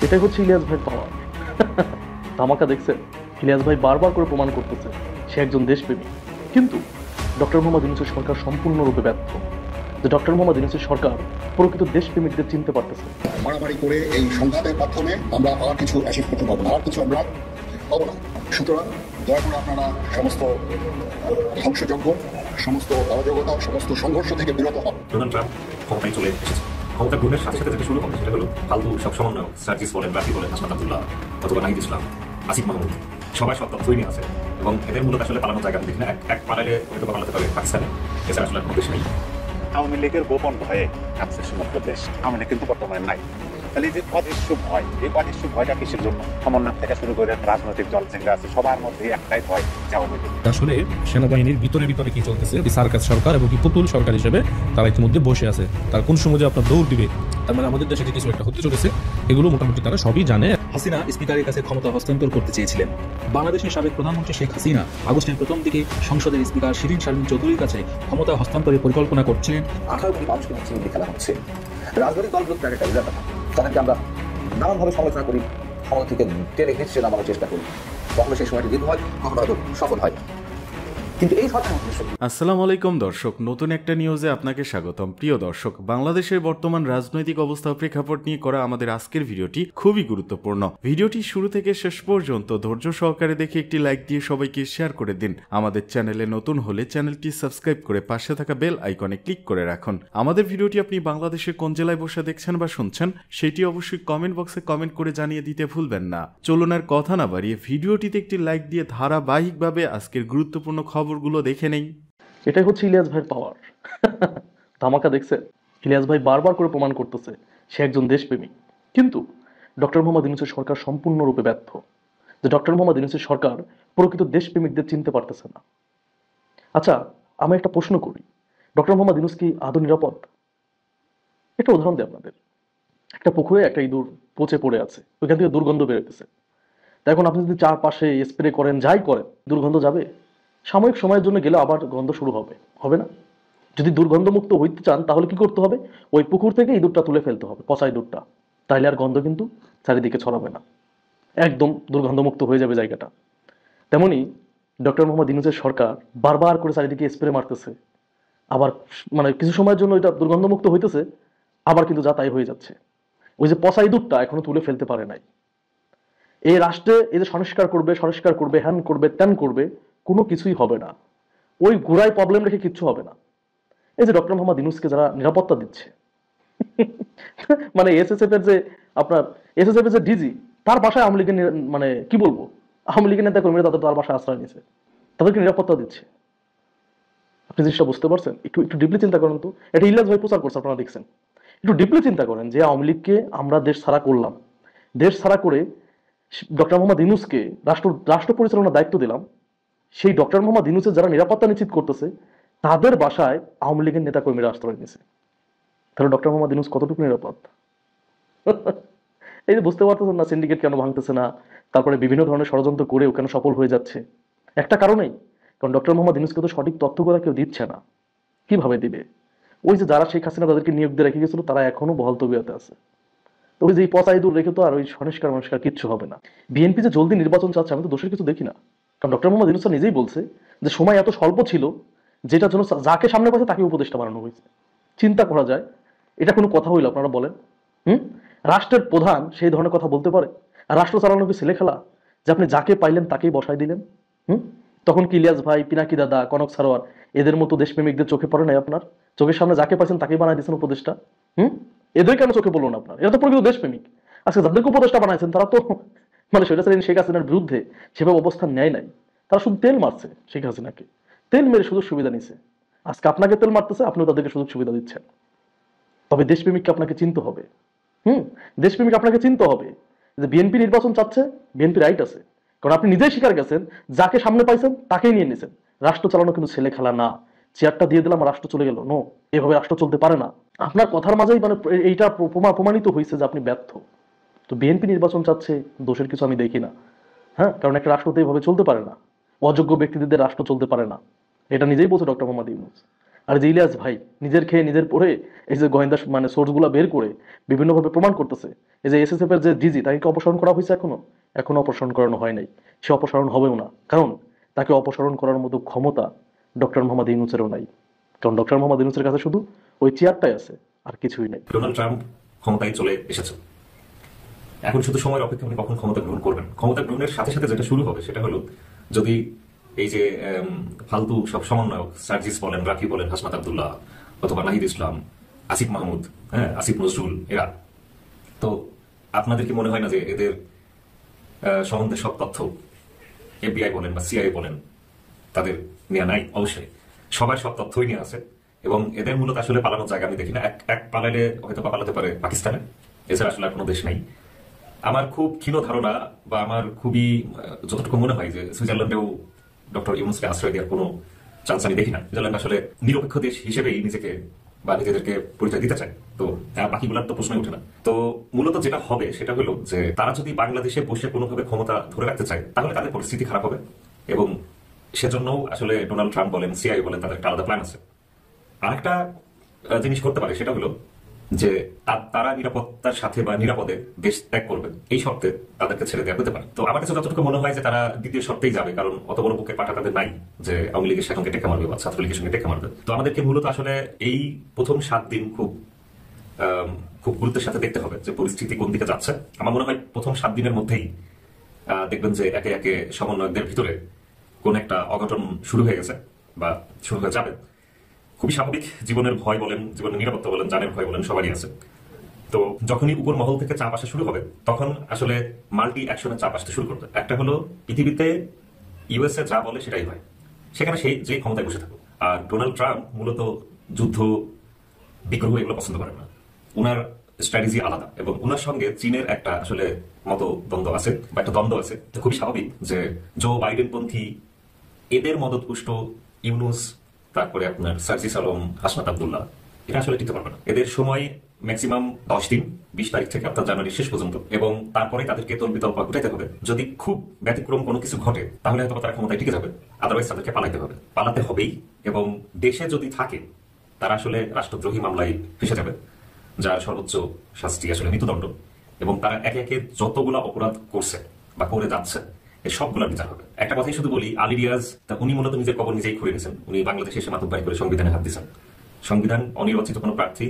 এটাই হচ্ছে ইলিয়াস ভাইয়ের পাওয়ার। ধামাকা দেখছেন? ইলিয়াস ভাই বারবার করে প্রমাণ করতেছে সে একজন দেশপ্রেমী, কিন্তু ডক্টর মোহাম্মদ ইউনূসের সরকার সম্পূর্ণরূপে ব্যর্থ। যে ডক্টর মোহাম্মদ ইউনূসের সরকার প্রকৃত দেশপ্রেমিকদের চিনতে পারতেছে। মারামারি করে এই সংঘাতের মাধ্যমে আমরা আর কিছু অ্যাচিভ করতে পারবো না, আর কিছু আমরা পাবো না। সুতরাং দয়া করে আপনারা সমস্ত ধ্বংসযজ্ঞ, সমস্ত অরাজকতা, সমস্ত সংঘর্ষ থেকে বিরত হন। ডোনাল্ড ট্রাম্প ক্ষমতায় চলে এসেছে। ক্ষমতা গ্রহণের সাথে সাথে যেটা শুরু হবে সেটা হলো ফালতু সব সমন্বয়, সার্জিস বলেন, রাফি বলেন, হাসনাত আব্দুল্লাহ অথবা নাহিদ ইসলাম, আসিফ মাহমুদ, সবাই সব তথ্যই নিয়ে আছে এবং এদের মূলত আসলে পালানোর জায়গা দেখি না। এক পালালে হয়তো পালাতে পারে পাকিস্তানে, এছাড়া আসলে কোনো দেশ নেই। আওয়ামী লীগের গোপন ভয়ে কাছে সমগ্র দেশ, আওয়ামী লীগ কিন্তু বর্তমানে নাই। তাহলে এই যে অদৃশ্য ভয়, এই অদৃশ্য ভয়টা কিসের জন্য? সমন্বয় থেকে শুরু করে রাজনৈতিক দল যেগুলো আছে সবার মধ্যে একটাই ভয়, যে আওয়ামী লীগ। আসলে সেনাবাহিনীর ভিতরে ভিতরে কি চলতেছে, সার্কাস সরকার এবং কি পুতুল সরকার হিসেবে তারা ইতিমধ্যে বসে আছে। তার কোন সময় যে আপনার দৌড় দিবে, তার মানে আমাদের দেশে যে কিছু একটা হতে চলেছে, এগুলো মোটামুটি তারা সবই জানে। হাসিনা স্পিকারের কাছে ক্ষমতা হস্তান্তর করতে চেয়েছিলেন। বাংলাদেশের সাবেক প্রধানমন্ত্রী শেখ হাসিনা আগস্টের প্রথম দিকে সংসদের স্পিকার শিরিন শারমিন চৌধুরীর কাছে ক্ষমতা হস্তান্তরের পরিকল্পনা করছিলেন। 18 কোটি মানুষকে মুক্তিযুদ্ধে খেলা হচ্ছে। রাজনৈতিক দলগুলোর একটা এজেন্ডা, তাদেরকে আমরা নানানভাবে সমালোচনা করি, ক্ষমতা থেকে টেনে হিঁচড়ে নামানোর চেষ্টা করি। কখনো সেই সময়টি দীর্ঘ হয়, কখনো হয়তো সফল হয়, কিন্তু এই সরকার আসসালামু আলাইকুম দর্শক, নতুন একটা নিউজে আপনাকে স্বাগতম। প্রিয় দর্শক, বাংলাদেশের বর্তমান রাজনৈতিক অবস্থা প্রেক্ষাপট নিয়ে করা আমাদের আজকের ভিডিওটি খুবই গুরুত্বপূর্ণ। ভিডিওটি শুরু থেকে শেষ পর্যন্ত ধৈর্য সহকারে দেখে একটি লাইক দিয়ে সবাইকে শেয়ার করে দিন। আমাদের চ্যানেলে নতুন হলে চ্যানেলটি সাবস্ক্রাইব করে পাশে থাকা বেল আইকনে ক্লিক করে রাখুন। আমাদের ভিডিওটি আপনি বাংলাদেশের কোন জেলায় বসে দেখছেন বা শুনছেন সেটি অবশ্যই কমেন্ট বক্সে কমেন্ট করে জানিয়ে দিতে ভুলবেন না। চলুন আর কথা না বাড়িয়ে ভিডিওটিতে একটি লাইক দিয়ে ধারাবাহিকভাবে আজকের গুরুত্বপূর্ণ খবরগুলো দেখে নেই। এটাই হচ্ছে ইলিয়াস ভাইয়ের পাওয়ার। ধামাকা দেখছেন? ইলিয়াস ভাই বারবার করে প্রমাণ করতেছে সে একজন দেশপ্রেমিক, কিন্তু ডক্টর মোহাম্মদ ইউনূসের সরকার সম্পূর্ণরূপে ব্যর্থ। যে ডক্টর মোহাম্মদ ইউনূসের সরকার প্রকৃত দেশপ্রেমিকদের চিনতে পারতেছে না। আচ্ছা, আমি একটা প্রশ্ন করি, ডক্টর মোহাম্মদ ইউনূস কি আদৌ নিরাপদ? একটা উদাহরণ দিই আপনাদের। একটা পুকুরে একটা ইঁদুর পচে পড়ে আছে, ওইখান থেকে দুর্গন্ধ বেরোতেছে। তা এখন আপনি যদি চারপাশে স্প্রে করেন, যাই করেন, দুর্গন্ধ যাবে? সাময়িক সময়ের জন্য গেলে আবার গন্ধ শুরু হবে, হবে না? যদি দুর্গন্ধমুক্ত হইতে চান তাহলে কি করতে হবে? ওই পুকুর থেকে ইঁদুরটা তুলে ফেলতে হবে, পচা ইঁদুরটা। তাইলে আর গন্ধ কিন্তু চারিদিকে ছড়াবে না, একদম দুর্গন্ধমুক্ত হয়ে যাবে জায়গাটা। তেমনি ডক্টর মোহাম্মদ ইউনূসের সরকার বারবার করে চারিদিকে স্প্রে মারতেছে, আবার মানে কিছু সময়ের জন্য এটা দুর্গন্ধমুক্ত হইতেছে, আবার কিন্তু যা তাই হয়ে যাচ্ছে। ওই যে পচা ইঁদুরটা এখনো তুলে ফেলতে পারে নাই। এই রাষ্ট্রে এই যে সংস্কার করবে, হ্যান করবে, ত্যান করবে, কোনো কিছুই হবে না। ওই গোড়ায় প্রবলেম রেখে কিচ্ছু হবে না। এই যে ডক্টর মোহাম্মদ ইউনূসকে যারা নিরাপত্তা দিচ্ছে, মানে এসএসএফ এর যে আপনার এসএসএফ এর যে ডিজি, তার বাসায় আওয়ামী লীগের মানে কি বলবো, আওয়ামী লীগের নেতা কর্মীরা তার বাসায় আশ্রয় নিয়েছে, তাদেরকে নিরাপত্তা দিচ্ছে। আপনি জিনিসটা বুঝতে পারছেন? একটু একটু ডিপলি চিন্তা করেন তো। এটা ইলিয়াস ভাই প্রচার করছে, আপনারা দেখছেন। একটু ডিপলি চিন্তা করেন যে আওয়ামী লীগকে আমরা দেশ ছাড়া করলাম, দেশ ছাড়া করে ডক্টর মোহাম্মদ ইউনূসকে রাষ্ট্র পরিচালনার দায়িত্ব দিলাম। সেই ডক্টর মোহাম্মদ ইউনূসের যারা নিরাপত্তা নিশ্চিত করতেছে, তাদের বাসায় আওয়ামী লীগের নেতা কর্মীরা আশ্রয় নিয়েছে। তাহলে ডক্টর মোহাম্মদ ইউনূস কতটুকু নিরাপদ? এই যে বুঝতে পারতেছেন না সিন্ডিকেট কেন ভাঙতেছে না, তারপরে বিভিন্ন ধরনের ষড়যন্ত্র করেও কেন সফল হয়ে যাচ্ছে? একটা কারণেই, কারণ ডক্টর মোহাম্মদ ইউনূসকে তো সঠিক তথ্যগুলো কেউ দিচ্ছে না। কিভাবে দিবে? ওই যে যারা শেখ হাসিনা তাদেরকে নিয়োগ দিয়ে রেখে গেছিল, তারা এখনো বহাল তবিয়তে আছে। তো ওই যে পচা ইঁদুর রেখে তো আর ওই সংস্কার কিচ্ছু হবে না। বিএনপি যে জলদি নির্বাচন চাচ্ছে, আমি তো দোষের কিছু দেখি না। কারণ ডক্টর মোহাম্মদ ইউনূস নিজেই বলছে যে সময় এত স্বল্প ছিল, যেটার জন্য যাকে সামনে পাচ্ছে তাকে উপদেষ্টা বানানো হয়েছে। চিন্তা করা যায়, এটা কোনো কথা হইল? আপনারা বলেন। রাষ্ট্রের প্রধান সেই ধরনের কথা বলতে পারে? আর রাষ্ট্র চালানো কি ছেলে খেলা যে আপনি যাকে পাইলেন তাকেই বসাই দিলেন? তখন কি ইলিয়াস ভাই, পিনাকি দাদা, কনক সারোয়ার এদের মতো দেশপ্রেমিকদের চোখে পড়ে নাই? আপনার চোখের সামনে যাকে পাইছেন তাকেই বানাই দিয়েছেন উপদেষ্টা। এদের কেন চোখে পড়লো না আপনার? এরা তো প্রকৃত দেশপ্রেমিক। আজকে যাদেরকে উপদেষ্টা বানাইছেন তারা তো মানে স্বৈরাচারী শেখ হাসিনার বিরুদ্ধে সেভাবে অবস্থান নেয় নাই, তারা শুধু তেল মারছে শেখ হাসিনাকে, তেল মেরে সুযোগ সুবিধা নিছে। আজকে আপনাকে তেল মারতেছে, আপনিও তাদেরকে সুযোগ সুবিধা দিচ্ছেন। তবে দেশপ্রেমিককে আপনাকে চিনতে হবে। দেশপ্রেমিক আপনাকে চিনতে হবে যে বিএনপি নির্বাচন চাচ্ছে, বিএনপি রাইট আছে, কারণ আপনি নিজেই স্বীকার গেছেন যাকে সামনে পাইছেন তাকেই নিয়ে নিয়েছেন। রাষ্ট্র চালানো কিন্তু ছেলে খেলা না। চেয়ারটা দিয়ে দিলাম, রাষ্ট্র চলে গেল, নো, এভাবে রাষ্ট্র চলতে পারে না। আপনার কথার মাঝেই মানে এইটা প্রমাণিত হয়েছে যে আপনি ব্যর্থ। তো বিএনপি নির্বাচন চাচ্ছে, দোষের কিছু আমি দেখি না। হ্যাঁ, কারণ একটা রাষ্ট্র তো এইভাবে চলতে পারে না, অযোগ্য ব্যক্তিদের রাষ্ট্র চলতে পারে না, এটা নিজেই বলছে ডক্টর মোহাম্মদ ইউনূস। আর যে ইলিয়াস ভাই নিজের খেয়ে নিজের পড়ে এই যে গোয়েন্দা মানে সোর্সগুলো বের করে বিভিন্নভাবে প্রমাণ করতেছে, এই যে এসএসএফ এর যে ডিজি তাকে কি অপসারণ করা হয়েছে? এখনো অপসারণ করানো হয় নাই, সে অপসারণ হবেও না, কারণ তাকে অপসারণ করার মতো ক্ষমতা ডক্টর মোহাম্মদ ইউনূসেরও নাই। কারণ ডক্টর মোহাম্মদ ইউনূসের কাছে শুধু ওই চেয়ারটাই আছে, আর কিছুই নাই। ডোনাল্ড ট্রাম্প ক্ষমতায় চলে এসেছে, এখন শুধু সময়ের অপেক্ষা উনি কখন ক্ষমতা গ্রহণ করবেন। ক্ষমতা গ্রহণের সাথে সাথে যেটা শুরু হবে সেটা হলো, যদি এই যে ফালতু সব সমন্বয়ক সার্জিস বলেন, রাকিব বলেন, হাসনাত আব্দুল্লাহ অথবা নাহিদ ইসলাম, আসিফ মাহমুদ, আসিফ নজরুল, এরা তো আপনাদের কি মনে হয় না যে এদের সম্বন্ধে সব তথ্য এফবিআই বলেন বা সিআইএ বলেন তাদের নেওয়া নাই? অবশ্যই সবার সব তথ্যই নিয়ে আছে, এবং এদের মূলত আসলে পালানোর জায়গা আমি দেখি না। এক পালালে হয়তো পালাতে পারে পাকিস্তানে, এছাড়া আসলে আর কোনো দেশ নেই। আমার খুব ক্ষীণ ধারণা বা আমার খুবই যতটুকু মনে হয় যে সুইজারল্যান্ডেও ডক্টর ইউনূসকে আশ্রয় দেওয়ার কোনো চান্স আমি দেখি না। সুইজারল্যান্ড আসলে নিরপেক্ষ দেশ হিসেবেই নিজেকে বা নিজেদেরকে পরিচয় দিতে চায়, তো বাকিগুলার তো প্রশ্নই ওঠে না। তো মূলত যেটা হবে সেটা হলো যে তারা যদি বাংলাদেশে বসে কোনোভাবে ক্ষমতা ধরে রাখতে চায় তাহলে তাদের পরিস্থিতি খারাপ হবে, এবং সেজন্য আসলে ডোনাল্ড ট্রাম্প বলেন, সিআইএ বলেন, তাদের একটা আলাদা প্ল্যান আছে। আরেকটা জিনিস করতে পারে সেটা হলো যে তারা নিরাপত্তার সাথে বা নিরাপদে দেশ ত্যাগ করবে, এই শর্তে তাদেরকে ছেড়ে দেওয়া হতে পারে। তো আমার কাছে যতটুকু মনে হয় যে তারা দ্বিতীয় শর্তেই যাবে, কারণ অত বড় বুকের পাটা তাদের নাই যে আওয়ামী লীগের সঙ্গে টেক্কা মারবে বা ছাত্রলীগের সঙ্গে টেক্কা মারবে। তো আমাদেরকে মূলত আসলে এই প্রথম 7 দিন খুব গুরুত্বের সাথে দেখতে হবে যে পরিস্থিতি কোন দিকে যাচ্ছে। আমার মনে হয় প্রথম 7 দিনের মধ্যেই দেখবেন যে একে একে সমন্বয়কদের ভিতরে কোন একটা অঘটন শুরু হয়ে গেছে বা শুরু হয়ে যাবে। খুবই স্বাভাবিক, জীবনের ভয় বলেন, জীবনের নিরাপত্তা বলেন, জানের ভয় বলেন, সবারই আছে। তো যখনই উপর মহল থেকে চাপ আসা শুরু হবে তখন আসলে মাল্টি অ্যাকশনের চাপ আসতে শুরু করবে। একটা হলো পৃথিবীতে ইউএসএ যা বলে সেটাই হয়, সেখানে সেই যে ক্ষমতায় বসে থাকুক। আর ডোনাল্ড ট্রাম্প মূলত যুদ্ধ, বিগ্রহ এগুলো পছন্দ করেন না, উনার স্ট্র্যাটেজি আলাদা, এবং উনার সঙ্গে চীনের একটা আসলে দ্বন্দ্ব আছে বা একটা দ্বন্দ্ব আছে। খুবই স্বাভাবিক যে জো বাইডেন পন্থী এদের মদতপুষ্ট ইউনূস, তারপরে আপনার সার্জিস আলম, হাসনাত আব্দুল্লাহ, এটা আসলে টিকতে পারবে না। এদের সময় ম্যাক্সিমাম 10 দিন, 20 তারিখ থেকে আপনার জানুয়ারির শেষ পর্যন্ত, এবং তারপরে তাদেরকে তল্পিতল্পা ঘটাইতে হবে। যদি খুব ব্যতিক্রম কোনো কিছু ঘটে তাহলে হয়তো তারা ক্ষমতায় টিকে যাবে, আদারওয়াইজ তাদেরকে পালাতে হবেই। এবং দেশে যদি থাকে তারা আসলে রাষ্ট্রদ্রোহী মামলায় ফেসে যাবে, যার সর্বোচ্চ শাস্তি আসলে মৃত্যুদণ্ড। এবং তারা একে একে যতগুলা অপরাধ করছে বা করে যাচ্ছে এই সবগুলোর বিচার হবে। একটা কথাই শুধু বলি, আলী রিয়াজ উনি মূলত নিজের কবর নিজেই খুঁড়ে গেছেন। উনি বাংলাদেশে এসে মাতব্বরি করে সংবিধানে হাত দিয়েছেন। সংবিধান অনির্বাচিত কোনো প্রার্থী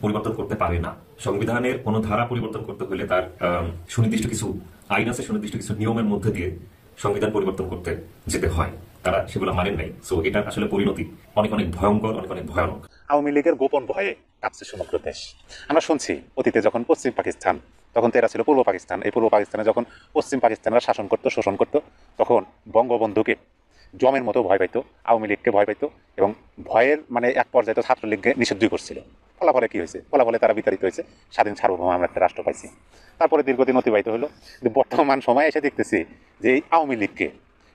পরিবর্তন করতে পারে না। সংবিধানের কোনো ধারা পরিবর্তন করতে হলে তার সুনির্দিষ্ট কিছু আইন আছে, সুনির্দিষ্ট কিছু নিয়মের মধ্যে দিয়ে সংবিধান পরিবর্তন করতে যেতে হয়। তারা সেগুলো মানেন নাই। সো এটা আসলে পরিণতি অনেক অনেক ভয়ঙ্কর, অনেক অনেক ভয়ানক। আওয়ামী লীগের গোপন ভয়ে কাঁপছে সমগ্র দেশ। আমরা শুনছি অতীতে যখন পশ্চিম পাকিস্তান, তখন তো এরা ছিল পূর্ব পাকিস্তান, এই পূর্ব পাকিস্তানে যখন পশ্চিম পাকিস্তানরা শাসন করতো, শোষণ করতো, তখন বঙ্গবন্ধুকে জমের মতো ভয় পাইতো, আওয়ামী লীগকে ভয় পাইতো, এবং ভয়ের মানে এক পর্যায়ে তো ছাত্রলীগকে নিষিদ্ধই করছিল। ফলাফলে কি হয়েছে? ফলাফলে তারা বিতাড়িত হয়েছে, স্বাধীন সার্বভৌম আমরা একটা রাষ্ট্র পাইছি। তারপরে দীর্ঘদিন অতিবাহিত হলো, কিন্তু বর্তমান সময়ে এসে দেখতেছি যে এই আওয়ামী লীগকে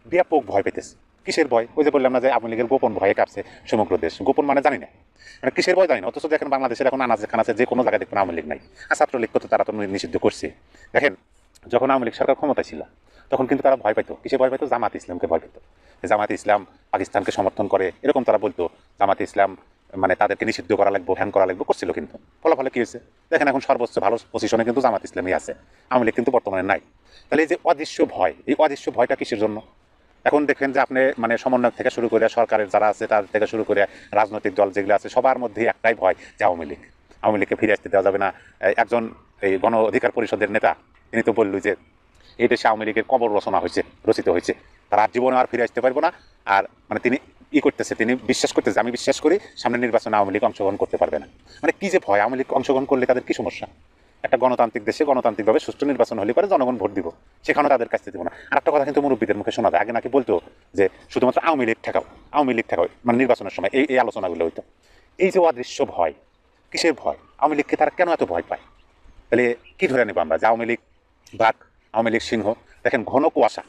ব্যাপক ভয় পেতেছে। কিসের ভয়? ওই যে বললাম না যে আওয়ামী লীগের গোপন ভয়ে কাঁপছে সমগ্র দেশ। গোপন মানে জানি না, মানে কিসের ভয় জানি না। অথচ দেখেন বাংলাদেশের এখন আনাচে কানাচে যে কোনো জায়গায় দেখবেন আওয়ামী লীগ নাই, আর ছাত্রলীগকে তো তারা তো নিষিদ্ধ করছে। দেখেন যখন আওয়ামী লীগ সরকার ক্ষমতায় ছিল তখন কিন্তু তারা ভয় পাইতো। কিসে ভয় পাইতো? জামাত ইসলামকে ভয় পেত। জামাতে ইসলাম পাকিস্তানকে সমর্থন করে, এরকম তারা বলতো। জামাতে ইসলাম মানে তাদেরকে নিষিদ্ধ করা লাগবে, হ্যান করা লাগবে করছিল, কিন্তু ফলাফলে কি হয়েছে দেখেন, এখন সর্বোচ্চ ভালো পজিশনে কিন্তু জামাত ইসলামই আছে, আওয়ামী লীগ কিন্তু বর্তমানে নাই। তাহলে এই যে অদৃশ্য ভয়, এই অদৃশ্য ভয়টা কিসের জন্য? এখন দেখেন যে আপনি মানে সমন্বয় থেকে শুরু করে সরকারের যারা আছে তাদের থেকে শুরু করে রাজনৈতিক দল যেগুলো আছে সবার মধ্যে একটাই ভয় যে আওয়ামী লীগকে ফিরে আসতে দেওয়া যাবে না। একজন এই গণ অধিকার পরিষদের নেতা তিনি তো বলল যে এই দেশে আওয়ামী লীগের কবর রচিত হয়েছে, তারা জীবনে আর ফিরে আসতে পারবো না। আর মানে তিনি করতেছে, তিনি বিশ্বাস করতেছে, আমি বিশ্বাস করি সামনে নির্বাচনে আওয়ামী লীগ অংশগ্রহণ করতে পারবে না। মানে কি যে ভয়, আওয়ামী লীগ অংশগ্রহণ করলে তাদের কি সমস্যা? একটা গণতান্ত্রিক দেশে গণতান্ত্রিকভাবে সুষ্ঠু নির্বাচন হলে পরে জনগণ ভোট দিব, সেখানেও তাদের কাছে দিব না। আর একটা কথা কিন্তু মুরব্বীদের মুখে শোনা যায়, আগে নাকি বলতো যে শুধুমাত্র আওয়ামী লীগ ঠেকাও, মানে নির্বাচনের সময় এই আলোচনাগুলো হইতো। এই যে অদৃশ্য ভয়, কিসের ভয়? আওয়ামী লীগকে তারা কেন এত ভয় পায়? তাহলে কি ধরে নেব আমরা যে আওয়ামী লীগ বাঘ, আওয়ামী লীগ সিংহ? দেখেন ঘন কুয়াশা,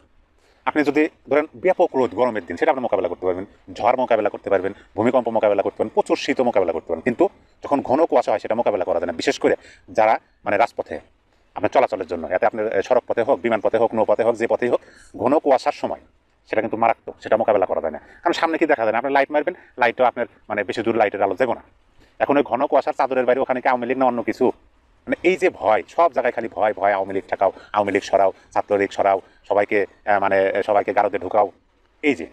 আপনি যদি ধরেন ব্যাপক রোদ গরমের দিন সেটা আপনি মোকাবেলা করতে পারবেন, ঝড় মোকাবেলা করতে পারবেন, ভূমিকম্প মোকাবেলা করতে পারবেন, প্রচুর শীত মোকাবেলা করতে পারবেন। কিন্তু যখন ঘন কুয়াশা হয় সেটা মোকাবেলা করা যায় না, বিশেষ করে যারা মানে রাজপথে আপনার চলাচলের জন্য, এতে আপনার সড়ক পথে হোক, বিমান পথে হোক, নৌপথে হোক, যে পথেই হোক, ঘন কুয়াশার সময় সেটা কিন্তু মারাত্মক, সেটা মোকাবেলা করা যায় না। কারণ সামনে কি দেখা যায় না, আপনি লাইট মারবেন, লাইটও আপনার মানে বেশি দূর লাইটের আলো যাবো না। এখন ওই ঘন কুয়াশার চাদরের বাইরে ওখানে কি আওয়ামী লীগ না অন্য কিছু, মানে এই যে ভয়, সব জায়গায় খালি ভয় ভয়, আওয়ামী লীগ ঠেকাও, আওয়ামী লীগ সরাও, ছাত্রলীগ সরাও, সবাইকে গারদে ঢুকাও, এই যে।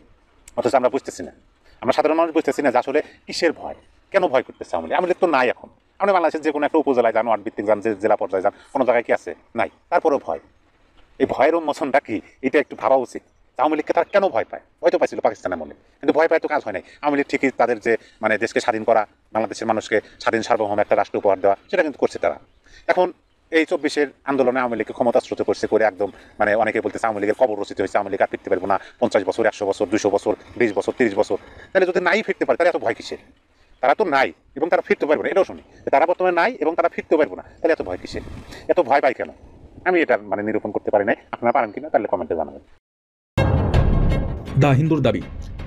অথচ আমরা বুঝতেছি না, আমরা সাধারণ মানুষ বুঝতেছি না যে আসলে কিসের ভয়, কেন ভয় করতেছে আওয়ামী লীগ। আওয়ামী লীগ তো নাই এখন, আপনি বাংলাদেশের যে কোনো একটা উপজেলায় যান, ওয়ার্ড ভিত্তিক যান, যে জেলা পর্যায়ে যান, কোনো জায়গায় কি আছে? নাই। তারপরেও ভয়, এই ভয়ের উন্মোচনটা কি, এটা একটু ভাবা উচিত। আওয়ামী লীগকে তারা কেন ভয় পায়? হয়তো পাইছিল পাকিস্তানের মনে, কিন্তু ভয় পায় তো কাজ হয় নাই। আওয়ামী লীগ ঠিকই তাদের যে মানে দেশকে স্বাধীন করা, বাংলাদেশের মানুষকে স্বাধীন সার্বভৌম একটা রাষ্ট্র উপহার দেওয়া, সেটা কিন্তু করছে তারা। এখন এই 24-এর আন্দোলনে আওয়ামী লীগকে ক্ষমতাচ্যুত করছে করে একদম মানে অনেকে বলতেছে আওয়ামী লীগের কবর রচিত হয়েছে, আওয়ামী লীগ আর ফিরতে পারবো না 50 বছর, 100 বছর, 200 বছর, 20 বছর, 30 বছর। তাহলে যদি নাই ফিরতে পারে তাহলে এত ভয় কিসের? তারা তো নাই এবং তারা ফিরতে পারবে না, এটাও শুনি। তারা বর্তমানে নাই এবং তারা ফিরতে পারবো না, তাহলে এত ভয় কিসের? এত ভয় পাই কেন? আমি এটা মানে নিরূপণ করতে পারি নাই। আপনারা পারেন কিনা তাহলে কমেন্টে জানাবেন। দ্য হিন্দুর দাবি,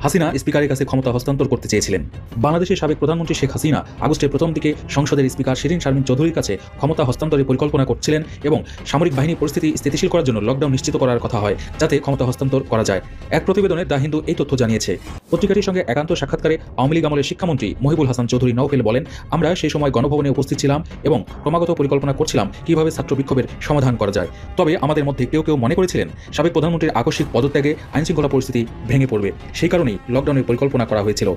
হাসিনা স্পিকারের কাছে ক্ষমতা হস্তান্তর করতে চেয়েছিলেন। বাংলাদেশের সাবেক প্রধানমন্ত্রী শেখ হাসিনা আগস্টের প্রথম দিকে সংসদের স্পিকার শিরীন শারমিন চৌধুরীর কাছে ক্ষমতা হস্তান্তরের পরিকল্পনা করছিলেন এবং সামরিক বাহিনী পরিস্থিতি স্থিতিশীল করার জন্য লকডাউন নিশ্চিত করার কথা হয়, যাতে ক্ষমতা হস্তান্তর করা যায়। এক প্রতিবেদনে দ্য হিন্দু এই তথ্য জানিয়েছে। পত্রিকাটির সঙ্গে একান্ত সাক্ষাৎকারে আওয়ামী লীগ আমলের শিক্ষামন্ত্রী মহিবুল হাসান চৌধুরী নওফেল বলেন, আমরা সেই সময় গণভবনে উপস্থিত ছিলাম এবং ক্রমাগত পরিকল্পনা করছিলাম কিভাবে ছাত্র বিক্ষোভের সমাধান করা যায়। তবে আমাদের মধ্যে কেউ কেউ মনে করেছিলেন সাবেক প্রধানমন্ত্রীর আকস্মিক পদত্যাগে আইনশৃঙ্খলা পরিস্থিতি ভেঙে পড়বে, সেই কারণেই লকডাউনের পরিকল্পনা করা হয়েছিল।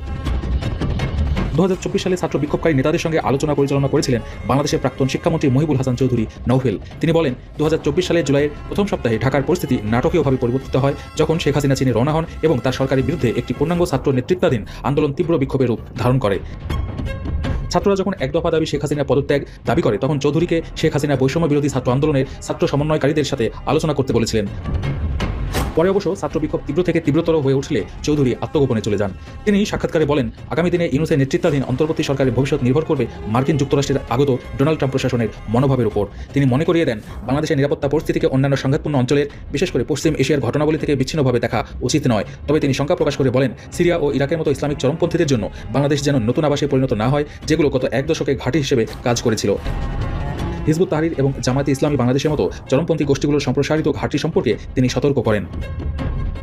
2024 সালে ছাত্র বিক্ষোভকারী নেতাদের সঙ্গে আলোচনা পরিচালনা করেছিলেন বাংলাদেশের প্রাক্তন শিক্ষামন্ত্রী মহিবুল হাসান চৌধুরী নওফেল। তিনি বলেন, 2024 সালের জুলাইয়ের প্রথম সপ্তাহে ঢাকার পরিস্থিতি নাটকীয়ভাবে পরিবর্তিত হয় যখন শেখ হাসিনা চীনে রওনা হন এবং তার সরকারের বিরুদ্ধে একটি পূর্ণাঙ্গ ছাত্র নেতৃত্বাধীন আন্দোলন তীব্র বিক্ষোভের রূপ ধারণ করে। ছাত্ররা যখন এক দফা দাবি শেখ হাসিনার পদত্যাগ দাবি করে, তখন চৌধুরীকে শেখ হাসিনা বৈষম্য বিরোধী ছাত্র আন্দোলনের ছাত্র সমন্বয়কারীদের সাথে আলোচনা করতে বলেছিলেন। পরে অবশ্য ছাত্র বিক্ষোভ তীব্র থেকে তীব্রতর হয়ে উঠলে চৌধুরী আত্মগোপনে চলে যান। তিনি সাক্ষাৎকারে বলেন, আগামী দিনে ইউনূসের নেতৃত্বাধীন অন্তর্বর্তী সরকারের ভবিষ্যৎ নির্ভর করবে মার্কিন যুক্তরাষ্ট্রের আগত ডোনাল্ড ট্রাম্প প্রশাসনের মনোভাবের উপর। তিনি মনে করিয়ে দেন, বাংলাদেশের নিরাপত্তা পরিস্থিতিকে অন্যান্য সংঘাতপূর্ণ অঞ্চলের, বিশেষ করে পশ্চিম এশিয়ার ঘটনাবলী থেকে বিচ্ছিন্নভাবে দেখা উচিত নয়। তবে তিনি শঙ্কা প্রকাশ করে বলেন, সিরিয়া ও ইরাকের মতো ইসলামিক চরমপন্থীদের জন্য বাংলাদেশ যেন নতুন আবাসে পরিণত না হয়, যেগুলো গত এক দশকে ঘাঁটি হিসেবে কাজ করেছিল। হিজবুত তাহরির এবং জামায়াতে ইসলামী বাংলাদেশের মতো চরমপন্থী গোষ্ঠীগুলোর সম্প্রসারিত ঘাঁটি সম্পর্কে তিনি সতর্ক করেন।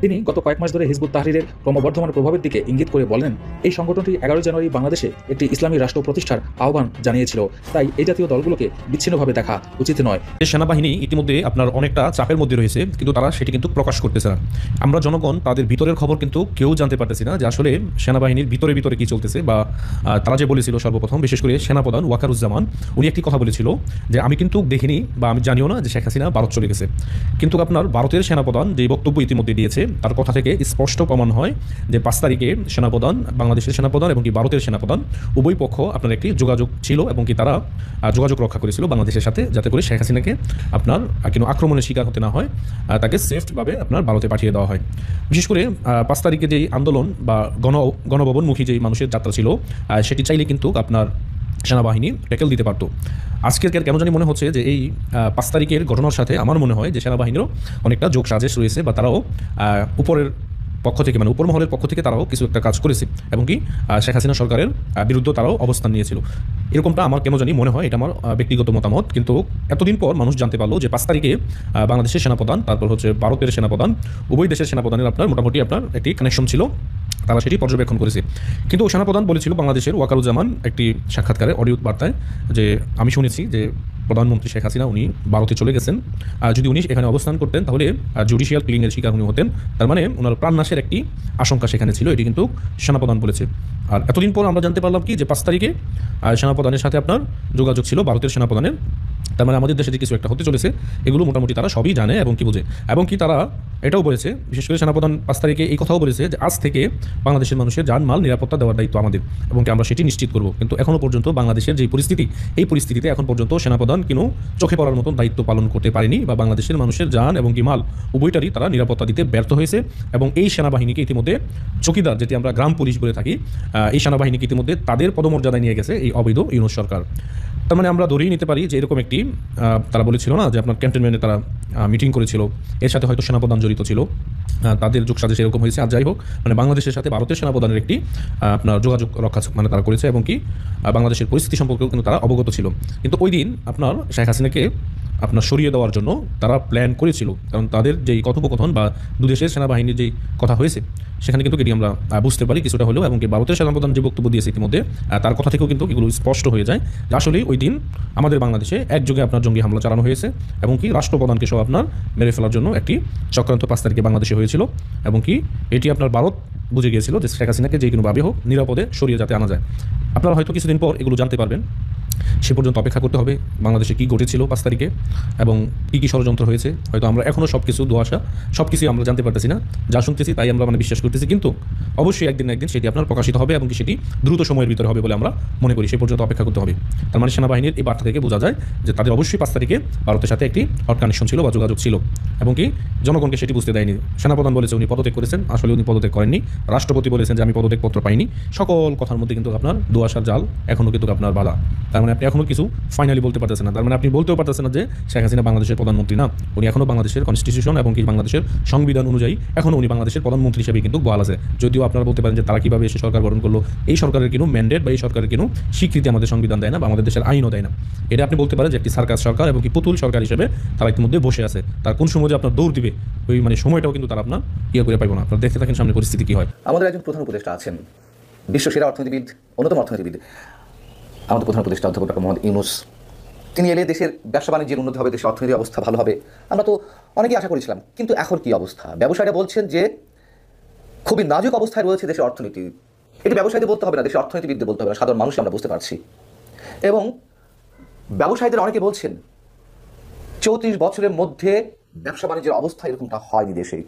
তিনি গত কয়েক মাস ধরে হিজবুত তাহরিরের ক্রমবর্ধমান প্রভাবের দিকে ইঙ্গিত করে বলেন, এই সংগঠনটি 11 জানুয়ারি বাংলাদেশে একটি ইসলামী রাষ্ট্র প্রতিষ্ঠার আহ্বান জানিয়েছিল, তাই এই জাতীয় দলগুলোকে বিচ্ছিন্নভাবে দেখা উচিত নয়। সেনাবাহিনী ইতিমধ্যে আপনার অনেকটা চাপের মধ্যে রয়েছে, কিন্তু তারা সেটি কিন্তু প্রকাশ করতেছে না। আমরা জনগণ তাদের ভিতরের খবর কিন্তু কেউ জানতে পারতেছি না যে আসলে সেনাবাহিনীর ভিতরে ভিতরে কি চলতেছে, বা তারা যে বলেছিল সর্বপ্রথম, বিশেষ করে সেনাপ্রধান ওয়াকারুজ্জামান, উনি একটি কথা বলেছিল যে আমি কিন্তু দেখিনি বা আমি জানিও না যে শেখ হাসিনা ভারত চলে গেছে। কিন্তু আপনার ভারতের সেনাপ্রধান যে বক্তব্য ইতিমধ্যে দিয়েছে, তার কথা থেকে স্পষ্ট প্রমাণ হয় যে 5 তারিখে সেনাপ্রধান, বাংলাদেশের সেনাপ্রধান এবং কি ভারতের সেনাপ্রধান উভয় পক্ষ আপনার একটি যোগাযোগ ছিল এবং কি তারা যোগাযোগ রক্ষা করেছিল বাংলাদেশের সাথে, যাতে করে শেখ হাসিনাকে আপনার কোনো আক্রমণের শিকার হতে না হয়, তাকে সেফভাবে আপনার ভারতে পাঠিয়ে দেওয়া হয়। বিশেষ করে 5 তারিখে যেই আন্দোলন বা গণভবনমুখী যেই মানুষের যাত্রা ছিল, সেটি চাইলে কিন্তু আপনার সেনাবাহিনী ট্যাকেল দিতে পারত। আজকের কেন জানি মনে হচ্ছে যে এই 5 তারিখের ঘটনার সাথে আমার মনে হয় যে সেনাবাহিনীরও অনেকটা যোগ সাজেশ রয়েছে, বা তারাও উপরের পক্ষ থেকে, মানে উপর মহলের পক্ষ থেকে তারাও কিছু একটা কাজ করেছে এবং কি শেখ হাসিনা সরকারের বিরুদ্ধে তারাও অবস্থান নিয়েছিল। এরকমটা আমার কেন জানি মনে হয়, এটা আমার ব্যক্তিগত মতামত। কিন্তু এতদিন পর মানুষ জানতে পারলো যে 5 তারিখে বাংলাদেশের সেনাপ্রধান, তারপর হচ্ছে ভারতের সেনাপ্রধান, উভয় দেশের সেনাপ্রধানের আপনার মোটামুটি আপনার একটি কানেকশন ছিল, তারা সেটি পর্যবেক্ষণ করেছে। কিন্তু সেনাপ্রধান বলেছিল বাংলাদেশের ওয়াকারুজ্জামান একটি সাক্ষাৎকারে অডিও বার্তায় যে আমি শুনেছি যে প্রধানমন্ত্রী শেখ হাসিনা উনি ভারতে চলে গেছেন, যদি উনি এখানে অবস্থান করতেন তাহলে জুডিশিয়াল কিলিংয়ের শিকার উনি হতেন, তার মানে ওনার প্রাণনাশের একটি আশঙ্কা সেখানে ছিল। এটি কিন্তু সেনাপ্রধান বলেছে। আর এতদিন পর আমরা জানতে পারলাম কি যে 5 তারিখে সেনাপ্রধানের সাথে আপনার যোগাযোগ ছিল ভারতের সেনাপ্রধানের, তার মানে আমাদের দেশে যে কিছু একটা হতে চলেছে এগুলো মোটামুটি তারা সবই জানে এবং কি বোঝে। এবং কি তারা এটাও বলেছে, বিশেষ করে সেনাপ্রধান 5 তারিখে এই কথাও বলেছে যে আজ থেকে বাংলাদেশের মানুষের জানমাল নিরাপত্তা দেওয়ার দায়িত্ব আমাদের এবং কি আমরা সেটি নিশ্চিত করব। কিন্তু এখনও পর্যন্ত বাংলাদেশের যে পরিস্থিতি, এই পরিস্থিতিতে এখন পর্যন্ত সেনাপ্রধান কিন্তু চোখে পড়ার মতন দায়িত্ব পালন করতে পারেনি, বা বাংলাদেশের মানুষের জান এবং কি মাল উভয়টারই তারা নিরাপত্তা দিতে ব্যর্থ হয়েছে। এবং এই সেনাবাহিনীকে ইতিমধ্যে চৌকিদার, যেটি আমরা গ্রাম পুলিশ বলে থাকি, এই সেনাবাহিনীকে ইতিমধ্যে তাদের পদমর্যাদায় নিয়ে গেছে এই অবৈধ ইউনূস সরকার। তার মানে আমরা ধরেই নিতে পারি যে এরকম একটি, তারা বলেছিল না যে আপনার ক্যান্টনমেন্টে তারা মিটিং করেছিল, এর সাথে হয়তো সেনাপ্রধান জড়িত জড়িত ছিল, তাদের যোগসাজশ এরকম হয়েছে। আর যাই হোক, মানে বাংলাদেশের সাথে ভারতের সেনাপ্রধানের একটি আপনার যোগাযোগ রক্ষা মানে তারা করেছে, এবং কি বাংলাদেশের পরিস্থিতি সম্পর্কেও কিন্তু তারা অবগত ছিল। কিন্তু ওই দিন আপনার শেখ হাসিনাকে আপনার সরিয়ে দেওয়ার জন্য তারা প্ল্যান করেছিল, কারণ তাদের যেই কথোপকথন বা দুদেশের সেনাবাহিনীর যেই কথা হয়েছে সেখানে কিন্তু এটি আমরা বুঝতে পারি কিছুটা হলেও, এবং কি ভারতের সেনাপ্রধান যে বক্তব্য দিয়েছে ইতিমধ্যে তার কথা থেকেও কিন্তু এগুলো স্পষ্ট হয়ে যায় যে আসলে ওই দিন আমাদের বাংলাদেশে একযোগে আপনার জঙ্গি হামলা চালানো হয়েছে, এবং কি রাষ্ট্রপ্রধানকে সহ আপনার মেরে ফেলার জন্য একটি চক্রান্ত 5 তারিখে বাংলাদেশে হয়েছিল, এবং কি এটি আপনার ভারত বুঝে গিয়েছিল যে শেখ হাসিনাকে যে কোনোভাবে হোক নিরাপদে সরিয়ে যাতে আনা যায়। আপনারা হয়তো কিছুদিন পর এগুলো জানতে পারবেন, সে পর্যন্ত অপেক্ষা করতে হবে বাংলাদেশে কী ঘটেছিল 5 তারিখে এবং কী কী ষড়যন্ত্র হয়েছে। হয়তো আমরা এখনও সব কিছু দোয়াশা সব কিছুই আমরা জানতে পারতেছি না, যা শুনতেছি তাই আমরা মানে বিশ্বাস করতেছি, কিন্তু অবশ্যই একদিন না একদিন সেটি আপনার প্রকাশিত হবে, এবং কি সেটি দ্রুত সময়ের ভিতরে হবে বলে আমরা মনে করি। সে পর্যন্ত অপেক্ষা করতে হবে। তার মানে সেনাবাহিনীর এই বার্তা থেকে বোঝা যায় যে তাদের অবশ্যই 5 তারিখে ভারতের সাথে একটি হট কানেকশন ছিল বা যোগাযোগ ছিল, এবং কি জনগণকে সেটি বুঝতে দেয়নি। সেনাপ্রধান বলেছে উনি পদত্যাগ করেছেন, আসলে উনি পদত্যাগ করেননি। রাষ্ট্রপতি বলেছেন যে আমি পদত্যাগপত্র পাইনি। সকল কথার মধ্যে কিন্তু আপনার দোয়াশার জাল এখনও কিন্তু আপনার বাধা। তার মানে আপনি এখনও কিছু ফাইনালি বলতে পারতেছেন না। তার মানে আপনি বলতেও পারতেছেন না যে শেখ হাসিনা বাংলাদেশের প্রধানমন্ত্রী না, উনি এখনও বাংলাদেশের কনস্টিটিউশন এবং কি বাংলাদেশের সংবিধান অনুযায়ী এখনও উনি বাংলাদেশের প্রধানমন্ত্রী হিসেবে কিন্তু বহাল আছে। যদিও আপনারা বলতে পারেন যে তারা কীভাবে এসে সরকার গঠন করলো, এই সরকারের কিন্তু ম্যান্ডেট বা এই সরকারের কিন্তু স্বীকৃতি আমাদের সংবিধান দেয় না বা আমাদের দেশের আইনও দেয় না। এটা আপনি বলতে পারেন যে একটি সার্কাস সরকার এবং কি পুতুল সরকার হিসেবে তারা ইতিমধ্যে বসে আছে। তার কোন সময় যে আপনার দৌড় দিবে ওই মানে সময়টাও কিন্তু তারা আপনার করে পাইব না। আপনারা দেখতে থাকেন সামনে পরিস্থিতি কী হয়। আমাদের একজন প্রধান উপদেষ্টা আছেন, বিশ্ব সেরা অর্থনীতিবিদ, অন্যতম অর্থনীতিবিদ, আমাদের প্রধান উপদেষ্টা অধ্যাপক ডক্টর মোহাম্মদ ইউনূস। তিনি এলে দেশের ব্যবসা বাণিজ্যের উন্নতি হবে, দেশের অর্থনৈতিক অবস্থা ভালো হবে, আমরা তো অনেকেই আশা করেছিলাম। কিন্তু এখন কি অবস্থা? ব্যবসায়ীরা বলছেন যে খুবই নাজুক অবস্থায় রয়েছে দেশের অর্থনীতি। এটি ব্যবসায়ীদের বলতে হবে না, দেশের অর্থনীতিবিদদের বলতে হবে না, সাধারণ মানুষ আমরা বুঝতে পারছি। এবং ব্যবসায়ীদের অনেকে বলছেন 34 বছরের মধ্যে ব্যবসা বাণিজ্যের অবস্থা এরকমটা হয়নি দেশে,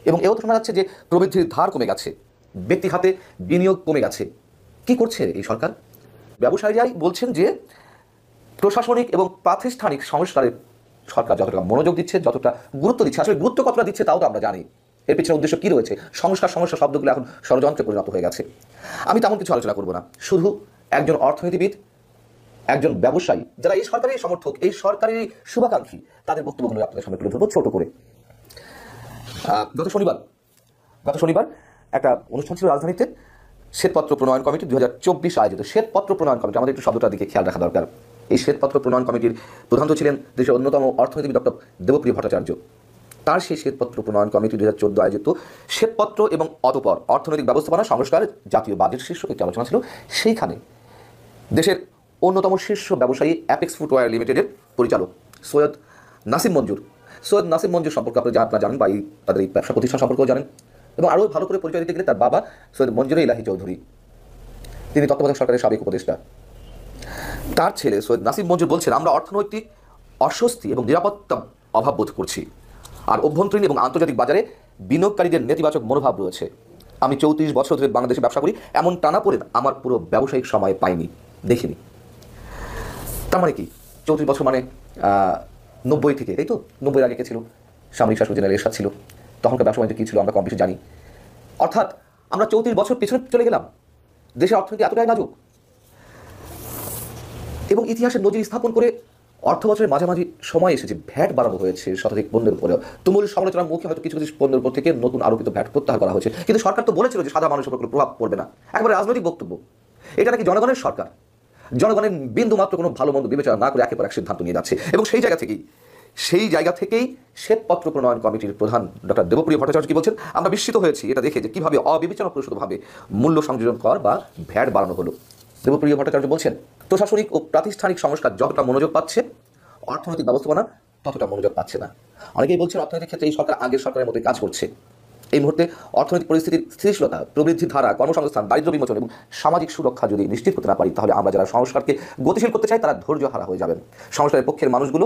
এবং এও শোনা যাচ্ছে যে প্রবৃদ্ধির ধার কমে গেছে, ব্যক্তি খাতে বিনিয়োগ কমে গেছে। কি করছে এই সরকার? ব্যবসায়ীরাই বলছেন যে প্রশাসনিক এবং প্রাতিষ্ঠানিক সংস্কারে সরকার যতটা মনোযোগ দিচ্ছে, যতটা গুরুত্ব দিচ্ছে, আসলে গুরুত্ব কতটা দিচ্ছে তাও তো আমরা জানি। এর পিছনে উদ্দেশ্য কী রয়েছে? সংস্কার সমস্যা শব্দগুলো এখন ষড়যন্ত্রে পরিণত হয়ে গেছে। আমি তেমন কিছু আলোচনা করব না, শুধু একজন অর্থনীতিবিদ, একজন ব্যবসায়ী, যারা এই সরকারের সমর্থক, এই সরকারের শুভাকাঙ্ক্ষী, তাদের বক্তব্যগুলো আপনাদের সামনে তুলে ধরবো ছোট করে। গত শনিবার একটা অনুষ্ঠান ছিল রাজধানীতে, শ্বেতপত্র প্রণয়ন কমিটি 2024 আয়োজিত শ্বেতপত্র প্রণয়ন কমিটি। আমাদের একটু শব্দটার দিকে খেয়াল রাখা দরকার। এই শ্বেতপত্র প্রণয়ন কমিটির প্রধান ছিলেন দেশের অন্যতম অর্থনীতিবিদ ডক্টর দেবপ্রিয় ভট্টাচার্য। তার সেই শ্বেতপত্র প্রণয়ন কমিটি 2014 আয়োজিত শ্বেতপত্র এবং অতঃপর অর্থনৈতিক ব্যবস্থাপনা সংস্কার জাতীয় বাজেট শীর্ষক একটি আলোচনা ছিল। সেইখানে দেশের অন্যতম শীর্ষ ব্যবসায়ী অ্যাপেক্স ফুটওয়্যার লিমিটেডের পরিচালক সৈয়দ নাসিম মঞ্জুর সম্পর্কে আপনারা জানেন, বা তাদের এই ব্যবসা প্রতিষ্ঠান সম্পর্কেও জানেন, এবং আরও ভালো করে পরিচয় দিতে গেলে তার বাবা সৈয়দ মঞ্জুর ইলাহি চৌধুরী, তিনি তত্ত্বাবধায়ক সরকারের সাবেক উপদেষ্টা। তার ছেলে সৈয়দ নাসিম মঞ্জুর বলছেন, আমরা অর্থনৈতিক অস্বস্তি এবং নিরাপত্তা অভাব বোধ করছি, আর অভ্যন্তরীণ এবং আন্তর্জাতিক বাজারে বিনিয়োগকারীদের নেতিবাচক মনোভাব রয়েছে। আমি 34 বছর ধরে বাংলাদেশে ব্যবসা করি, এমন টানাপোড়েন আমার পুরো ব্যবসায়িক সময় পাইনি, দেখিনি। তার মানে কি 34 বছর মানে 90 থেকে, তাই তো? 90 আগে কে ছিল? সামরিক শাসক জেনারেল এরশাদ ছিল। তখনকার ব্যবসা বাণিজ্য কী ছিল আমরা কম বেশি জানি। অর্থাৎ আমরা 34 বছর পেছনে চলে গেলাম, দেশের অর্থনীতি এতটাই নাজুক। এবং ইতিহাসের নজির স্থাপন করে অর্থ বছরের মাঝামাঝি সময় এসেছে ভ্যাট বাড়ানো হয়েছে শতাধিক পণ্যের উপরেও। তুমুল সমালোচনার মুখে হয়তো কিছু কিছু পণ্যের উপর থেকে নতুন আরোপিত ভ্যাট প্রত্যাহার করা হয়েছে, কিন্তু সরকার তো বলেছিল যে সাধারণ মানুষের উপর কোনো প্রভাব পড়বে না। একবারে রাজনৈতিক বক্তব্য। এটা নাকি জনগণের সরকার, জনগণের বিন্দু মাত্র কোনো ভালো মন্দ বিবেচনা না করে একের পর এক সিদ্ধান্ত নিয়ে যাচ্ছে। এবং সেই জায়গা থেকেই শ্বেতপত্র প্রণয়ন কমিটির প্রধান ডক্টর দেবপ্রিয় ভট্টাচার্য কি বলছেন, আমরা বিস্মিত হয়েছি এটা দেখে যে কীভাবে অবিবেচনাপ্রসূতভাবে মূল্য সংযোজন কর বা ভ্যাট বাড়ানো হলো। দেবপ্রিয় ভট্টাচার্য বলছেন, প্রশাসনিক ও প্রাতিষ্ঠানিক সংস্কার যতটা মনোযোগ পাচ্ছে, অর্থনৈতিক ব্যবস্থাপনা ততটা মনোযোগ পাচ্ছে না। অনেকেই বলছেন অর্থনৈতিক ক্ষেত্রে এই সরকার আগের সরকারের মতোই কাজ করছে। এই মুহূর্তে অর্থনৈতিক পরিস্থিতির স্থিতিশীলতা, প্রবৃদ্ধির ধারা, কর্মসংস্থান, দারিদ্র্য বিমোচন এবং সামাজিক সুরক্ষা যদি নিশ্চিত করতে না পারি, তাহলে আমরা যারা সংস্কারকে গতিশীল করতে চাই তারা ধৈর্য হারা হয়ে যাবেন। সংস্কারের পক্ষের মানুষগুলো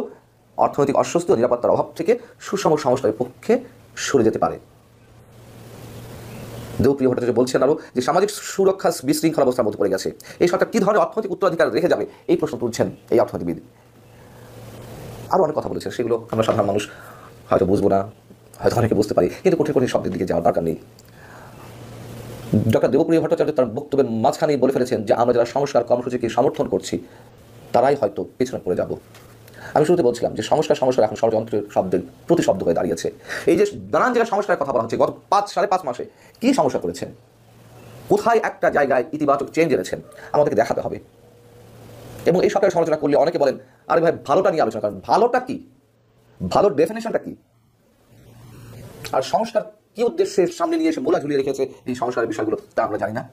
অর্থনৈতিক অস্বস্তি ও নিরাপত্তার অভাব থেকে সুষম সংস্কারের পক্ষে সরে যেতে পারে। দেবপ্রিয় ভট্টাচার্য বলছেন আরও যে সামাজিক সুরক্ষা বিশৃঙ্খলা অবস্থার মধ্যে পড়ে গেছে। এই সরকার কী ধরনের অর্থনৈতিক উত্তরাধিকার রেখে যাবে, এই প্রশ্ন তুলছেন এই অর্থনীতিবিদ। আরও অনেক কথা বলেছেন, সেগুলো আমরা সাধারণ মানুষ হয়তো বুঝবো না, হয়তো অনেকে বুঝতে পারি, কিন্তু কঠিন কঠিন শব্দের দিকে যাওয়ার দরকার নেই। ডক্টর দেবপ্রিয় ভট্টাচার্য তার বক্তব্যের মাঝখানেই বলে ফেলেছেন যে আমরা যারা সংস্কার কর্মসূচিকে সমর্থন করছি তারাই হয়তো পিছনে পড়ে যাব। আমি শুরুতে বলছিলাম যে সংস্কার এখন ষড়যন্ত্রের শব্দের প্রতিশব্দ হয়ে দাঁড়িয়েছে। এই যে নানান জায়গায় সংস্কারের কথা বলা হচ্ছে, গত 5-5.5 মাসে কি সমস্যা করেছেন, কোথায় একটা জায়গায় ইতিবাচক চেঞ্জ এনেছেন আমাদেরকে দেখাতে হবে। এবং এই সরকারের সমালোচনা করলে অনেকে বলেন, আরে ভাই ভালোটা নিয়ে আলোচনা করেন। ভালোটা কি, ভালোর ডেফিনেশনটা কি, আর সংস্কার কি উদ্দেশ্যে সামনে নিয়ে এসে মোলা ঝুলিয়ে রেখেছে এই সংস্কারের বিষয়গুলো তা আমরা জানি না।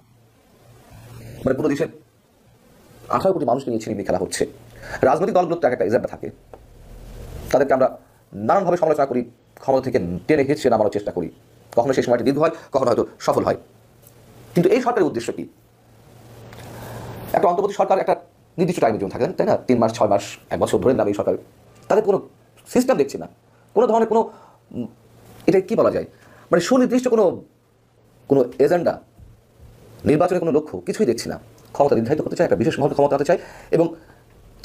মানে পুরো দেশের 18 কোটি মানুষকে নিয়ে ছিনিমিনি খেলা হচ্ছে। রাজনৈতিক দলগুলোর তো একটা এজেন্ডা থাকে, তাদেরকে আমরা নানানভাবে সমালোচনা করি, ক্ষমতা থেকে টেনে হিঁচড়ে নামানোর চেষ্টা করি। কখনো সেই সময়টি দীর্ঘ হয়, কখনো হয়তো সফল হয়। কিন্তু এই সরকারের উদ্দেশ্য কি? একটা অন্তর্বর্তী সরকার একটা নির্দিষ্ট টাইমের জন্য থাকেন, তাই না? 3 মাস, 6 মাস, 1 বছর ধরে নামে এই সরকার। তাদের কোনো সিস্টেম দেখছি না, কোনো ধরনের কোনো, এটা কি বলা যায়, মানে সুনির্দিষ্ট কোনো এজেন্ডা, নির্বাচনের কোনো লক্ষ্য কিছুই দেখছি না। ক্ষমতা নির্ধারিত করতে চায়, একটা বিশেষ মহল ক্ষমতা হতে চায়, এবং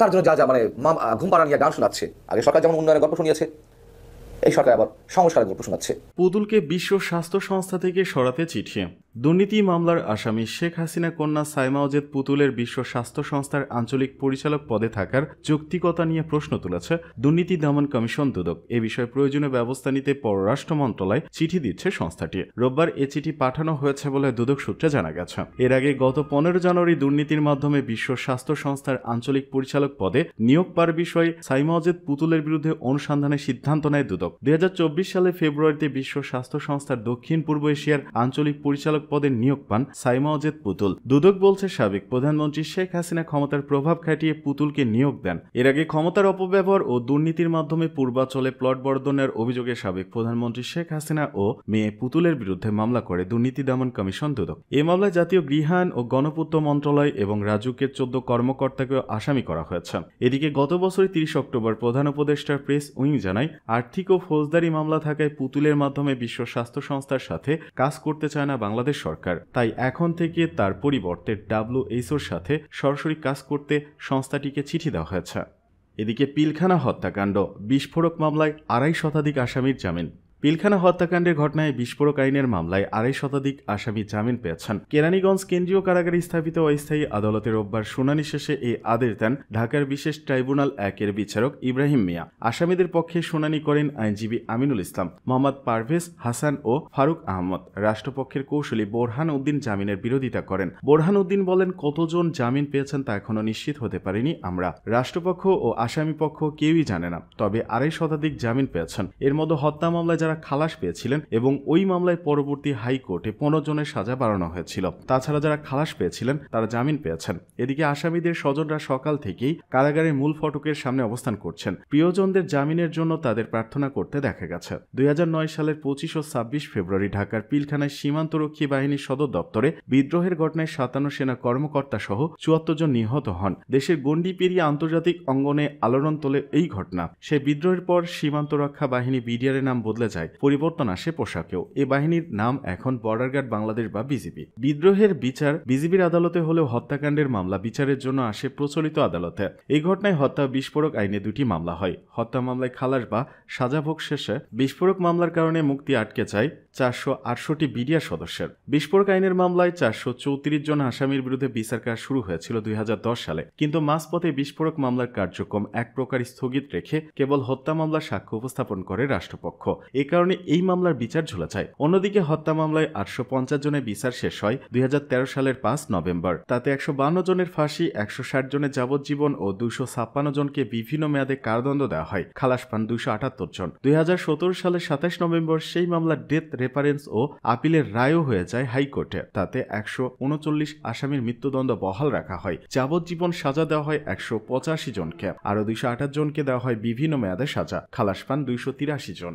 তার জন্য যা মানে ঘুম পাড়া নিয়ে গান শোনাচ্ছে। আগে সরকার যেমন উন্নয়নের গল্প শুনিয়েছে, এই সরকার আবার সংস্কারের গল্প শোনাচ্ছে। পুতুলকে বিশ্ব স্বাস্থ্য সংস্থা থেকে সরাতে চিঠি। দুর্নীতি মামলার আসামি শেখ হাসিনা কন্যা সাইমা ওজেদ পুতুলের বিশ্ব স্বাস্থ্য সংস্থার আঞ্চলিক পরিচালক পদে থাকার যৌক্তিকতা নিয়ে প্রশ্ন তুলেছে দুর্নীতি দমন কমিশন দুদক। এ বিষয়ে প্রয়োজনীয় ব্যবস্থা নিতে পররাষ্ট্র মন্ত্রণালয় চিঠি দিচ্ছে সংস্থাটি। রোববার এ চিঠি পাঠানো হয়েছে বলে দুদক সূত্রে জানা গেছে। এর আগে গত 15 জানুয়ারি দুর্নীতির মাধ্যমে বিশ্ব স্বাস্থ্য সংস্থার আঞ্চলিক পরিচালক পদে নিয়োগ পাওয়ার বিষয়ে সাইমা ওজেদ পুতুলের বিরুদ্ধে অনুসন্ধানের সিদ্ধান্ত নেয় দুদক। 2024 সালে ফেব্রুয়ারিতে বিশ্ব স্বাস্থ্য সংস্থার দক্ষিণ পূর্ব এশিয়ার আঞ্চলিক পরিচালক পদে নিয়োগ পান সাইমা ওজেদ পুতুল। দুদক বলছে, সাবেক প্রধানমন্ত্রী শেখ হাসিনা ক্ষমতার প্রভাব খাটিয়ে পুতুলকে নিয়োগ দেন। এর আগে ক্ষমতার অপব্যবহার ও দুর্নীতির মাধ্যমে পূর্বাঞ্চলে প্লট বর্ধনের অভিযোগে সাবেক প্রধানমন্ত্রী শেখ হাসিনা ও মেয়ে পুতুলের বিরুদ্ধে মামলা করে দুর্নীতি দমন কমিশন দুদক। এই মামলায় জাতীয় গৃহায়ন ও গণপূর্ত মন্ত্রণালয় এবং রাজুকের 14 কর্মকর্তাকেও আসামি করা হয়েছে। এদিকে গত বছরের 30 অক্টোবর প্রধান উপদেষ্টার প্রেস উইং জানায়, আর্থিক ও ফৌজদারি মামলা থাকায় পুতুলের মাধ্যমে বিশ্ব স্বাস্থ্য সংস্থার সাথে কাজ করতে চায় না বাংলাদেশ সরকার। তাই এখন থেকে তার পরিবর্তে WHOর সাথে সরাসরি কাজ করতে সংস্থাটিকে চিঠি দেওয়া হয়েছে। এদিকে পিলখানা হত্যাকাণ্ড, বিস্ফোরক মামলায় 2.5 শতাধিক আসামির জামিন। পিলখানা হত্যাকাণ্ডের ঘটনায় বিস্ফোরক আইনের মামলায় 2.5 শতাধিক আসামি জামিন পেয়েছেন। কেরানীগঞ্জ কেন্দ্রীয় কারাগারে স্থাপিত অস্থায়ী আদালতে রোববার শুনানি শেষে এই আদেশ দেন ঢাকার বিশেষ ট্রাইব্যুনাল 1-এর বিচারক ইব্রাহিম মিয়া। আসামিদের পক্ষে শুনানি করেন আইনজীবী আমিনুল ইসলাম, মোহাম্মদ পারভেজ হাসান ও ফারুক আহমদ। রাষ্ট্রপক্ষের কৌশলী বোরহান উদ্দিন জামিনের বিরোধিতা করেন। বোরহান উদ্দিন বলেন, কতজন জামিন পেয়েছেন তা এখনো নিশ্চিত হতে পারেনি আমরা। রাষ্ট্রপক্ষ ও আসামি পক্ষ কেউই জানে না, তবে 2.5 শতাধিক জামিন পেয়েছেন। এর মধ্যে হত্যা মামলায় যারা খালাস পেয়েছিলেন এবং ওই মামলায় পরবর্তী হাইকোর্টে 15 জনের সাজা বাড়ানো হয়েছিল। তাছাড়া যারা খালাস পেয়েছিলেন তারা জামিন পেয়েছেন। এদিকে আসামিদের স্বজনরা সকাল থেকেই কারাগারের মূল ফটকের সামনে অবস্থান করছেন। প্রিয়জনদের জামিনের জন্য তাদের প্রার্থনা করতে দেখা গেছে। 2009 সালের 25 ও 26 ফেব্রুয়ারি ঢাকার পিলখানায় সীমান্তরক্ষী বাহিনীর সদর দপ্তরে বিদ্রোহের ঘটনায় 57 সেনা কর্মকর্তা সহ 74 জন নিহত হন। দেশের গণ্ডি পেরিয়ে আন্তর্জাতিক অঙ্গনে আলোড়ন তোলে এই ঘটনা। সেই বিদ্রোহের পর সীমান্ত রক্ষা বাহিনী বিডিআর-এর নাম বদলে যায়, পরিবর্তন আসে পোশাকেও। এ বাহিনীর নাম এখন বর্ডার গার্ড বাংলাদেশ বা বিজিবি। বিদ্রোহের বিচার বিজিবির আদালতে হলেও হত্যাকাণ্ডের মামলা বিচারের জন্য আসে প্রচলিত আদালতে। এই ঘটনায় হত্যা বিস্ফোরক আইনে 2টি মামলা হয়। হত্যা মামলায় খালাস বা সাজাভোগ শেষে বিস্ফোরক মামলার কারণে মুক্তি আটকে যায় 468 বিডিআর সদস্যের। বিস্ফোরক আইনের মামলায় 434 জন আসামির বিরুদ্ধে বিচার কাজ শুরু হয়েছিল 2010 সালে, কিন্তু মাঝপথে বিস্ফোরক মামলার কার্যক্রম এক প্রকার স্থগিত রেখে কেবল হত্যা মামলার সাক্ষ্য উপস্থাপন করে রাষ্ট্রপক্ষ। এ কারণে এই মামলার বিচার ঝুলে যায়। অন্যদিকে হত্যা মামলায় 850 জনের বিচার শেষ হয় 2013 সালের 5 নভেম্বর। তাতে 152 জনের ফাঁসি, 160 জনের যাবজ্জীবন ও 256 জনকে বিভিন্ন মেয়াদে কারাদণ্ড দেওয়া হয়। খালাস পান 278 জন। 2017 সালের 27 নভেম্বর সেই মামলার ডেথ রেফারেন্স ও আপিলের রায়ও হয়ে যায় হাইকোর্টে। তাতে 139 আসামির মৃত্যুদণ্ড বহাল রাখা হয়। যাবজ্জীবন সাজা দেওয়া হয় 185 জনকে, আরও 228 জনকে দেওয়া হয় বিভিন্ন মেয়াদে সাজা। খালাস পান 283 জন।